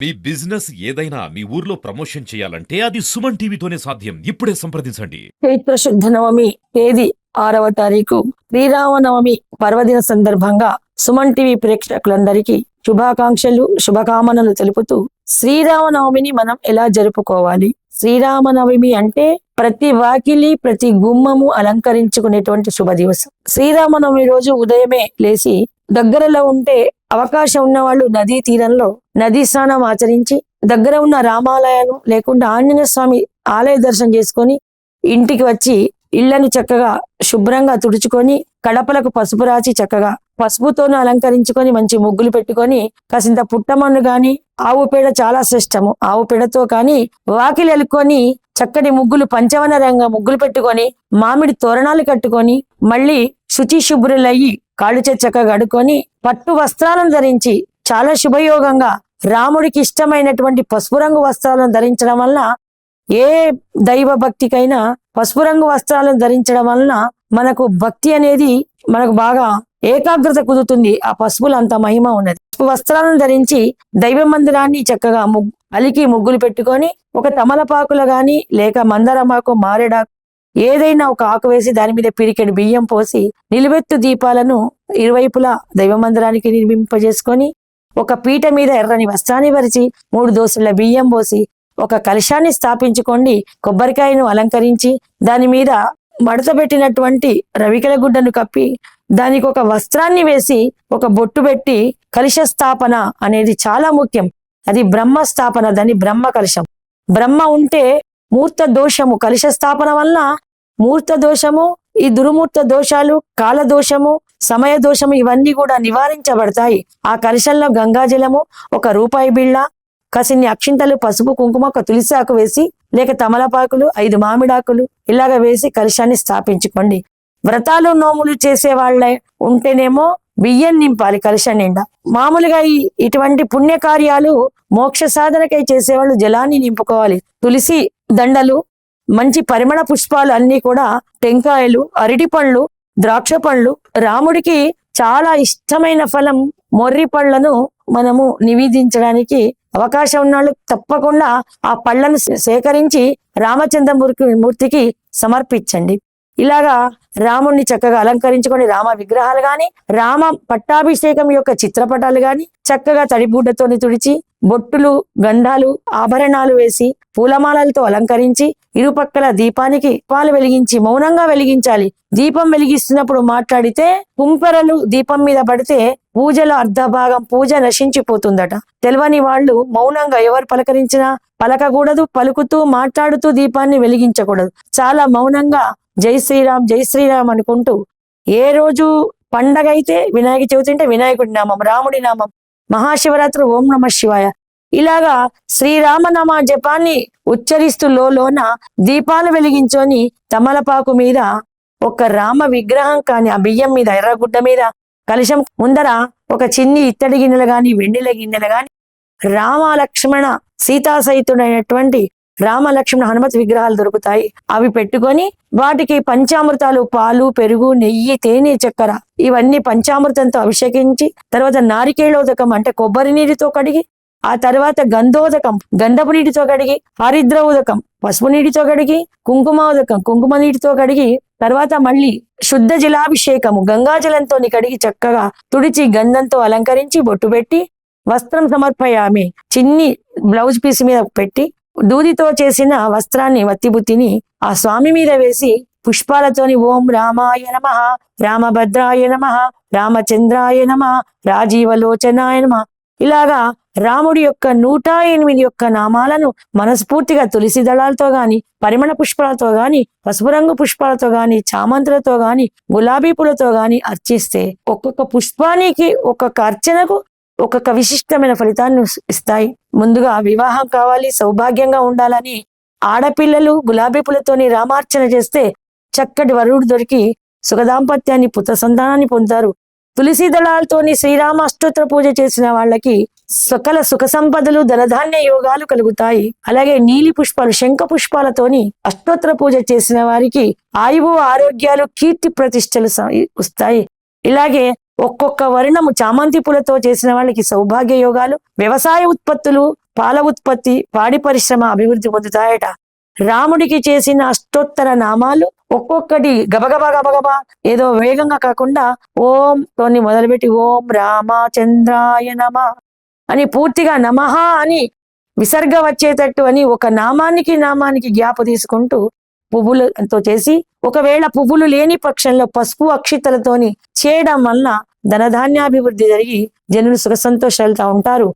మీ business ఏదైనా మీ ఊర్లో promotion చేయాలంటే అది సుమన్ టీవీతోనే సాధ్యం. ఇప్పుడే సంప్రదించండి. చైత్ర శుద్ధ నవమి తేదీ 6వ తారీఖు శ్రీరామనవమి పర్వదిన సందర్భంగా సుమన్ టీవీ ప్రేక్షకులందరికీ శుభాకాంక్షలు శుభకామనలు తెలుపుతూ శ్రీరామనవమిని మనం ఎలా జరుపుకోవాలి. శ్రీరామనవమి అంటే ప్రతి వాకిలి ప్రతి గుమ్మము అలంకరించుకునేటువంటి శుభ దివసం. శ్రీరామనవమి రోజు ఉదయమే లేచి దగ్గరలో ఉంటే అవకాశం ఉన్న వాళ్ళు నదీ తీరంలో నదీ స్నానం ఆచరించి దగ్గర ఉన్న రామాలయాన్ని లేకుండా ఆంజనేయ స్వామి ఆలయ దర్శనం చేసుకొని ఇంటికి వచ్చి ఇళ్లను చక్కగా శుభ్రంగా తుడుచుకొని కడపలకు పసుపు రాచి చక్కగా పసుపుతోనే అలంకరించుకొని మంచి ముగ్గులు పెట్టుకొని కాసింత పుట్టమన్ను గాని ఆవు పేడ చాలా శ్రేష్టము. ఆవు పేడతో కానీ వాకిలి అలుకొని చక్కటి ముగ్గులు పంచవన రంగ ముగ్గులు పెట్టుకొని మామిడి తోరణాలు కట్టుకొని మళ్ళీ శుచి శుభ్రులయ్యి కాళ్ళు చక్కగా కడుకొని పట్టు వస్త్రాలను ధరించి చాలా శుభయోగంగా రాముడికి ఇష్టమైనటువంటి పసుపు రంగు వస్త్రాలను ధరించడం వలన ఏ దైవ భక్తికైనా పసుపు రంగు వస్త్రాలను ధరించడం వలన మనకు భక్తి అనేది మనకు బాగా ఏకాగ్రత కుదురుతుంది. ఆ పసుపులు అంత మహిమ ఉన్నది. పసుపు వస్త్రాలను ధరించి దైవ మందిరాన్ని చక్కగా అలికి ముగ్గులు పెట్టుకొని ఒక తమలపాకులు గాని లేక మందారమాకు మారేడాకు ఏదైనా ఒక ఆకు వేసి దాని మీద పిరికెడు బియ్యం పోసి నిలువెత్తు దీపాలను ఇరువైపులా దైవ మందిరానికి నిర్మింపజేసుకొని ఒక పీట మీద ఎర్రని వస్త్రాన్ని పరిచి 3 దోసెల బియ్యం పోసి ఒక కలశాన్ని స్థాపించుకోండి. కొబ్బరికాయను అలంకరించి దాని మీద మడత పెట్టినటువంటి రవికల గుడ్డను కప్పి దానికి ఒక వస్త్రాన్ని వేసి ఒక బొట్టు పెట్టి కలశ స్థాపన అనేది చాలా ముఖ్యం. అది బ్రహ్మ స్థాపన, దాని బ్రహ్మ కలశం. బ్రహ్మ ఉంటే మూర్త దోషము, కలశ స్థాపన వలన మూర్త దోషము, ఈ దుర్మూర్త దోషాలు, కాల దోషము, సమయ దోషము ఇవన్నీ కూడా నివారించబడతాయి. ఆ కలశంలో గంగాజలము, ఒక రూపాయి బిళ్ళ, కసిన్ని అక్షింతలు, పసుపు కుంకుమ, ఒక తులసి ఆకు వేసి లేక తమలపాకులు 5 మామిడాకులు ఇలాగ వేసి కలశాన్ని స్థాపించుకోండి. వ్రతాలు నోములు చేసే వాళ్ళే ఉంటేనేమో బియ్యం నింపాలి కలశం నిండా. మామూలుగా ఇటువంటి పుణ్యకార్యాలు మోక్ష సాధనకై చేసేవాళ్ళు జలాన్ని నింపుకోవాలి. తులసి దండలు, మంచి పరిమళ పుష్పాలు అన్ని కూడా, టెంకాయలు, అరటి పండ్లు, ద్రాక్ష పండ్లు, రాముడికి చాలా ఇష్టమైన ఫలం మొర్రి పళ్ళను మనము నివేదించడానికి అవకాశం ఉన్నాళ్ళు తప్పకుండా ఆ పళ్ళను సేకరించి రామచంద్రమూర్తికి సమర్పించండి. ఇలాగా రాముణ్ణి చక్కగా అలంకరించుకొని రామ విగ్రహాలు గాని రామ పట్టాభిషేకం యొక్క చిత్రపటాలు గాని చక్కగా తడిబూడ్డతోని తుడిచి బొట్టులు, గంధాలు, ఆభరణాలు వేసి పూలమాలలతో అలంకరించి ఇరుపక్కల దీపానికి పాలు వెలిగించి మౌనంగా వెలిగించాలి. దీపం వెలిగిస్తున్నప్పుడు మాట్లాడితే కుంపెరలు దీపం మీద పడితే పూజలో అర్ధభాగం పూజ నశించిపోతుందట. తెలియని వాళ్ళు మౌనంగా ఎవరు పలకరించినా పలకకూడదు, పలుకుతూ మాట్లాడుతూ దీపాన్ని వెలిగించకూడదు. చాలా మౌనంగా జై శ్రీరామ్ జై శ్రీరామ్ అనుకుంటూ, ఏ రోజు పండగ అయితే వినాయక చవితి అంటే వినాయకుడి నామం, రాముడి నామం, మహాశివరాత్రి ఓం నమ శివాయ, ఇలాగా శ్రీరామనామ జపాన్ని ఉచ్చరిస్తూ లోన దీపాలు వెలిగించుకొని తమలపాకు మీద ఒక రామ విగ్రహం కాని ఆ బియ్యం మీద ఎర్రగుడ్డ మీద కలశం ముందర ఒక చిన్ని ఇత్తడి గిన్నెలు గాని వెండిల గిన్నెలు గాని రామ లక్ష్మణ సీతా సహితుడైనటువంటి రామ లక్ష్మణ హనుమత్ విగ్రహాలు దొరుకుతాయి. అవి పెట్టుకొని వాటికి పంచామృతాలు, పాలు, పెరుగు, నెయ్యి, తేనె, చక్కెర ఇవన్నీ పంచామృతంతో అభిషేకించి తర్వాత నారికేళోదకం అంటే కొబ్బరి నీటితో కడిగి, ఆ తర్వాత గంధోదకం గంధపు నీటితో కడిగి, హరిద్ర ఉదకం పసుపు నీటితో కడిగి, కుంకుమోదకం కుంకుమ నీటితో కడిగి, తర్వాత మళ్ళీ శుద్ధ జలాభిషేకము గంగాజలంతో కడిగి చక్కగా తుడిచి గంధంతో అలంకరించి బొట్టు పెట్టి వస్త్రం సమర్పయామి చిన్ని బ్లౌజ్ పీస్ మీద పెట్టి దూదితో చేసిన వస్త్రాన్ని వత్తిబుత్తిని ఆ స్వామి మీద వేసి పుష్పాలతోని ఓం రామాయ నమః, రామభద్రాయ నమః, రామచంద్రాయ నమః, రాజీవలోచనాయ నమః ఇలాగా రాముడి యొక్క 108 యొక్క నామాలను మనస్ఫూర్తిగా తులసి దళాలతో గాని, పరిమళ పుష్పాలతో గాని, పసుపు రంగు పుష్పాలతో గాని, చామంతులతో గాని, గులాబీ పూలతో గాని అర్చిస్తే ఒక్కొక్క పుష్పానికి ఒక్కొక్క అర్చనకు ఒక్కొక్క విశిష్టమైన ఫలితాన్ని ఇస్తాయి. ముందుగా వివాహం కావాలి, సౌభాగ్యంగా ఉండాలని ఆడపిల్లలు గులాబీ పూలతోని రామార్చన చేస్తే చక్కటి వరుడు దొరికి సుఖదాంపత్యాన్ని, పుత్ర సంతానాన్ని పొందుతారు. తులసి దళాలతోని శ్రీరామ అష్టోత్తర పూజ చేసిన వాళ్ళకి సకల సుఖ సంపదలు, ధనధాన్య యోగాలు కలుగుతాయి. అలాగే నీలి పుష్పాలు, శంఖ పుష్పాలతోని అష్టోత్తర పూజ చేసిన వారికి ఆయువు, ఆరోగ్యాలు, కీర్తి ప్రతిష్టలు వస్తాయి. ఇలాగే ఒక్కొక్క వర్ణము చామంతి పూలతో చేసిన వాళ్ళకి సౌభాగ్య యోగాలు, వ్యవసాయ ఉత్పత్తులు, పాల ఉత్పత్తి, పాడి పరిశ్రమ అభివృద్ధి పొందుతాయట. రాముడికి చేసిన అష్టోత్తర నామాలు ఒక్కొక్కటి గబగబా గబగబా ఏదో వేగంగా కాకుండా ఓం తోని మొదలుపెట్టి ఓం రామచంద్రాయ నమ అని పూర్తిగా నమః అని విసర్గ వచ్చేటట్టు అని ఒక నామానికి గ్యాప్ తీసుకుంటూ పువ్వులతో చేసి, ఒకవేళ పువ్వులు లేని పక్షంలో పసుపు అక్షితలతోని చేయడం వలన ధనధాన్యాభివృద్ధి జరిగి జనులు సుఖ సంతోషాలతో ఉంటారు.